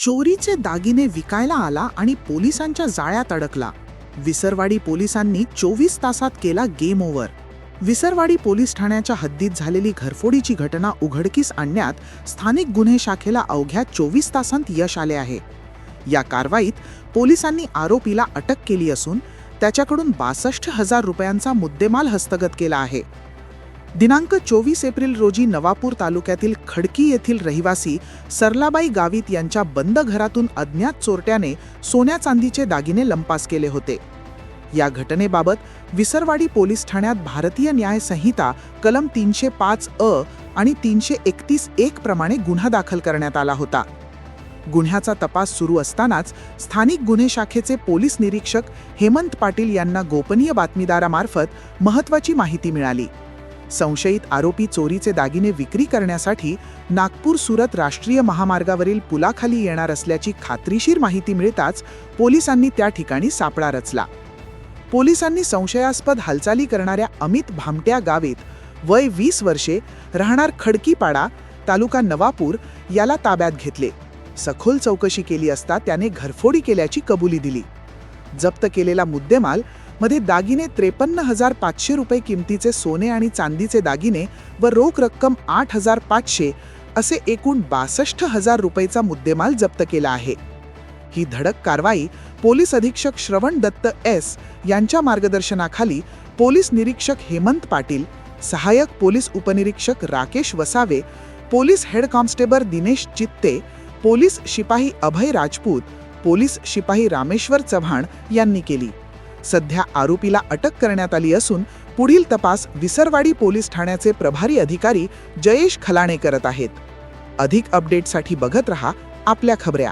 चोरीचे दागिने विकायला आला आणि पोलिसांच्या जाळ्यात अडकला. विसरवाडी पोलिसांनी 24 तासात केला गेम ओव्हर. विसरवाडी पोलीस ठाण्याच्या हद्दीत झालेली घरफोडीची घटना उघडकीस आणण्यात स्थानिक गुन्हे शाखेला अवघ्या 24 तासांत यश आले आहे. या कारवाईत पोलिसांनी आरोपीला अटक केली असून त्याच्याकडून 62,000 रुपयांचा मुद्देमाल हस्तगत केला आहे. दिनांक 24 एप्रिल रोजी नवापूर तालुक्यातील खडकी येथील रहिवासी सरलाबाई गावित यांच्या बंद घरातून अज्ञात चोरट्याने सोन्या चांदीचे दागिने लंपास केले होते. या घटनेबाबत विसरवाडी पोलीस ठाण्यात भारतीय न्याय संहिता कलम 305(अ) आणि 331(1) प्रमाणे गुन्हा दाखल करण्यात आला होता. गुन्ह्याचा तपास सुरू असतानाच स्थानिक गुन्हे शाखेचे पोलीस निरीक्षक हेमंत पाटील यांना गोपनीय बातमीदारामार्फत महत्त्वाची माहिती मिळाली. संशयित आरोपी चोरीचे दागिने विक्री करण्यासाठी नागपूर-सुरत राष्ट्रीय महामार्गावरील पुलाखाली येणार असल्याची खात्रीशीर माहिती मिळताच पोलिसांनी त्या ठिकाणी सापळा रचला. पोलिसांनी संशयास्पद हालचाली करणाऱ्या अमित भामट्या गावित, वय 20 वर्षे, राहणार खडकीपाडा, तालुका नवापूर याला ताब्यात घेतले. सखोल चौकशी केली असता त्याने घरफोडी केल्याची कबुली दिली. जप्त केलेला मुद्देमाल मध्ये दागिने 53,500 रुपये किमतीचे सोने आणि चांदीचे दागिने व रोख रक्कम 8,500 असे एकूण 62,000 रुपयेचा मुद्देमाल जप्त केला आहे. ही धडक कारवाई पोलीस अधीक्षक श्रवण दत्त एस यांच्या मार्गदर्शनाखाली पोलीस निरीक्षक हेमंत पाटील, सहाय्यक पोलीस उपनिरीक्षक Rakesh Vasave, police head constable Dinesh चित्ते, पोलीस शिपाई अभय राजपूत, पोलीस शिपाई रामेश्वर चव्हाण यांनी केली. सध्या आरोपीला अटक करण्यात आली असून पुढील तपास विसरवाडी पोलीस ठाण्याचे प्रभारी अधिकारी जयेश खलाणे करत आहेत. अधिक अपडेटसाठी बघत रहा आपल्या खबऱ्या.